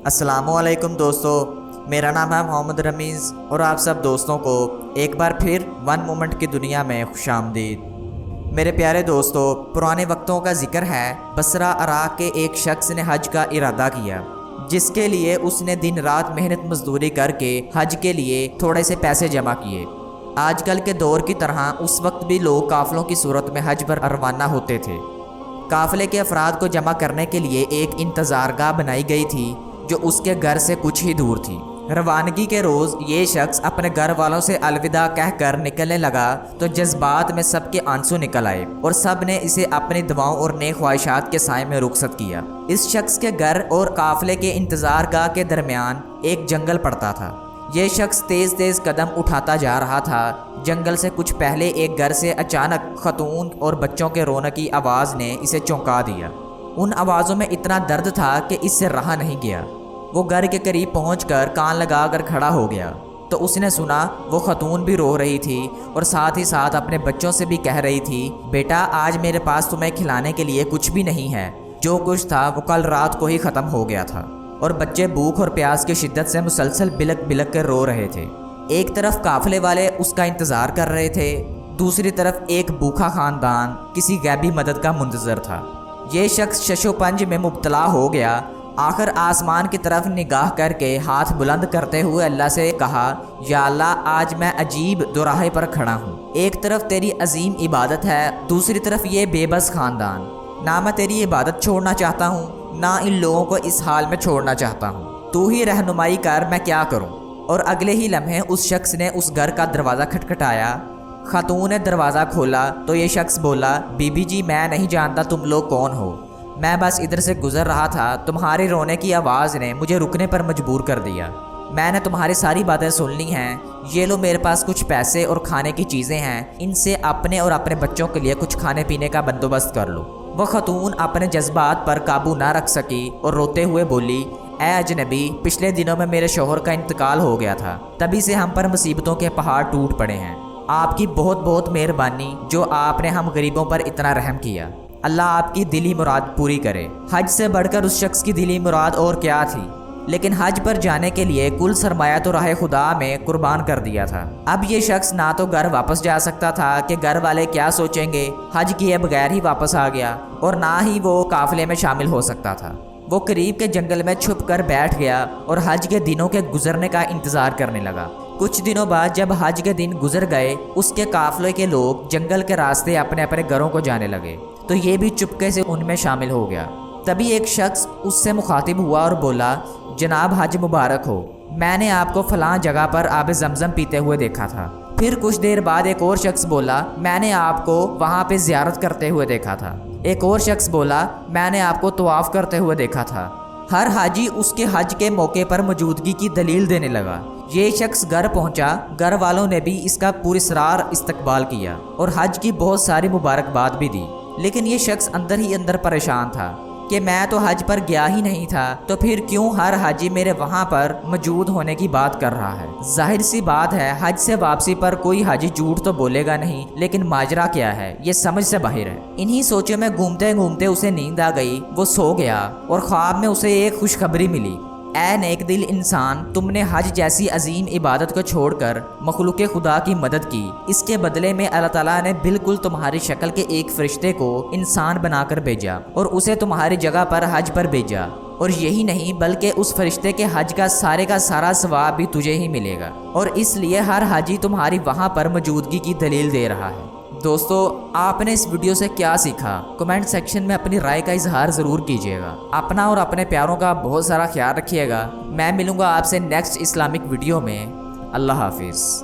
السلام علیکم دوستو، میرا نام ہے محمد رمیز اور آپ سب دوستوں کو ایک بار پھر ون مومنٹ کی دنیا میں خوش آمدید۔ میرے پیارے دوستو، پرانے وقتوں کا ذکر ہے۔ بصرہ عراق کے ایک شخص نے حج کا ارادہ کیا، جس کے لیے اس نے دن رات محنت مزدوری کر کے حج کے لیے تھوڑے سے پیسے جمع کیے۔ آج کل کے دور کی طرح اس وقت بھی لوگ قافلوں کی صورت میں حج پر روانہ ہوتے تھے۔ قافلے کے افراد کو جمع کرنے کے لیے ایک انتظار گاہ بنائی گئی تھی جو اس کے گھر سے کچھ ہی دور تھی۔ روانگی کے روز یہ شخص اپنے گھر والوں سے الوداع کہہ کر نکلنے لگا تو جذبات میں سب کے آنسو نکل آئے اور سب نے اسے اپنی دعاؤں اور نیک خواہشات کے سائے میں رخصت کیا۔ اس شخص کے گھر اور قافلے کے انتظار گاہ کے درمیان ایک جنگل پڑتا تھا۔ یہ شخص تیز تیز قدم اٹھاتا جا رہا تھا۔ جنگل سے کچھ پہلے ایک گھر سے اچانک خاتون اور بچوں کے رونے کی آواز نے اسے چونکا دیا۔ ان آوازوں میں اتنا درد تھا کہ اس سے رہا نہیں گیا۔ وہ گھر کے قریب پہنچ کر کان لگا کر کھڑا ہو گیا تو اس نے سنا وہ خاتون بھی رو رہی تھی اور ساتھ ہی ساتھ اپنے بچوں سے بھی کہہ رہی تھی، بیٹا آج میرے پاس تمہیں کھلانے کے لیے کچھ بھی نہیں ہے، جو کچھ تھا وہ کل رات کو ہی ختم ہو گیا تھا۔ اور بچے بھوک اور پیاس کی شدت سے مسلسل بلک بلک کر رو رہے تھے۔ ایک طرف قافلے والے اس کا انتظار کر رہے تھے، دوسری طرف ایک بھوکا خاندان کسی غیبی مدد کا منتظر تھا۔ یہ شخص شش و پنج میں مبتلا ہو گیا۔ آخر آسمان کی طرف نگاہ کر کے ہاتھ بلند کرتے ہوئے اللہ سے کہا، یا اللہ آج میں عجیب دوراہے پر کھڑا ہوں۔ ایک طرف تیری عظیم عبادت ہے، دوسری طرف یہ بے بس خاندان۔ نہ میں تیری عبادت چھوڑنا چاہتا ہوں، نہ ان لوگوں کو اس حال میں چھوڑنا چاہتا ہوں، تو ہی رہنمائی کر میں کیا کروں۔ اور اگلے ہی لمحے اس شخص نے اس گھر کا دروازہ کھٹکھٹایا۔ خاتون نے دروازہ کھولا تو یہ شخص بولا، بی بی جی میں نہیں جانتا تم لوگ کون ہو، میں بس ادھر سے گزر رہا تھا، تمہاری رونے کی آواز نے مجھے رکنے پر مجبور کر دیا۔ میں نے تمہاری ساری باتیں سن لی ہیں، یہ لو میرے پاس کچھ پیسے اور کھانے کی چیزیں ہیں، ان سے اپنے اور اپنے بچوں کے لیے کچھ کھانے پینے کا بندوبست کر لو۔ وہ خاتون اپنے جذبات پر قابو نہ رکھ سکی اور روتے ہوئے بولی، اے اجنبی، پچھلے دنوں میں میرے شوہر کا انتقال ہو گیا تھا، تبھی سے ہم پر مصیبتوں کے پہاڑ ٹوٹ پڑے ہیں۔ آپ کی بہت بہت مہربانی جو آپ نے ہم غریبوں پر اتنا رحم کیا۔ اللہ آپ کی دلی مراد پوری کرے۔ حج سے بڑھ کر اس شخص کی دلی مراد اور کیا تھی، لیکن حج پر جانے کے لیے کل سرمایہ تو راہ خدا میں قربان کر دیا تھا۔ اب یہ شخص نہ تو گھر واپس جا سکتا تھا کہ گھر والے کیا سوچیں گے، حج کیے بغیر ہی واپس آ گیا، اور نہ ہی وہ قافلے میں شامل ہو سکتا تھا۔ وہ قریب کے جنگل میں چھپ کر بیٹھ گیا اور حج کے دنوں کے گزرنے کا انتظار کرنے لگا۔ کچھ دنوں بعد جب حج کے دن گزر گئے، اس کے قافلے کے لوگ جنگل کے راستے اپنے اپنے گھروں کو جانے لگے تو یہ بھی چپکے سے ان میں شامل ہو گیا۔ تبھی ایک شخص اس سے مخاطب ہوا اور بولا، جناب حج مبارک ہو، میں نے آپ کو فلاں جگہ پر آب زمزم پیتے ہوئے دیکھا تھا۔ پھر کچھ دیر بعد ایک اور شخص بولا، میں نے آپ کو وہاں پہ زیارت کرتے ہوئے دیکھا تھا۔ ایک اور شخص بولا، میں نے آپ کو طواف کرتے ہوئے دیکھا تھا۔ ہر حاجی اس کے حج کے موقع پر موجودگی کی دلیل دینے لگا۔ یہ شخص گھر پہنچا، گھر والوں نے بھی اس کا پراسرار استقبال کیا اور حج کی بہت ساری مبارکباد بھی دی، لیکن یہ شخص اندر ہی اندر پریشان تھا کہ میں تو حج پر گیا ہی نہیں تھا، تو پھر کیوں ہر حاجی میرے وہاں پر موجود ہونے کی بات کر رہا ہے۔ ظاہر سی بات ہے حج سے واپسی پر کوئی حاجی جھوٹ تو بولے گا نہیں، لیکن ماجرا کیا ہے یہ سمجھ سے باہر ہے۔ انہی سوچوں میں گھومتے گھومتے اسے نیند آ گئی، وہ سو گیا اور خواب میں اسے ایک خوشخبری ملی، اے نیک دل انسان، تم نے حج جیسی عظیم عبادت کو چھوڑ کر مخلوق خدا کی مدد کی، اس کے بدلے میں اللہ تعالیٰ نے بالکل تمہاری شکل کے ایک فرشتے کو انسان بنا کر بھیجا اور اسے تمہاری جگہ پر حج پر بھیجا، اور یہی نہیں بلکہ اس فرشتے کے حج کا سارا ثواب بھی تجھے ہی ملے گا، اور اس لیے ہر حاجی تمہاری وہاں پر موجودگی کی دلیل دے رہا ہے۔ دوستو، آپ نے اس ویڈیو سے کیا سیکھا؟ کمنٹ سیکشن میں اپنی رائے کا اظہار ضرور کیجیے گا۔ اپنا اور اپنے پیاروں کا بہت سارا خیال رکھیے گا۔ میں ملوں گا آپ سے نیکسٹ اسلامک ویڈیو میں۔ اللہ حافظ۔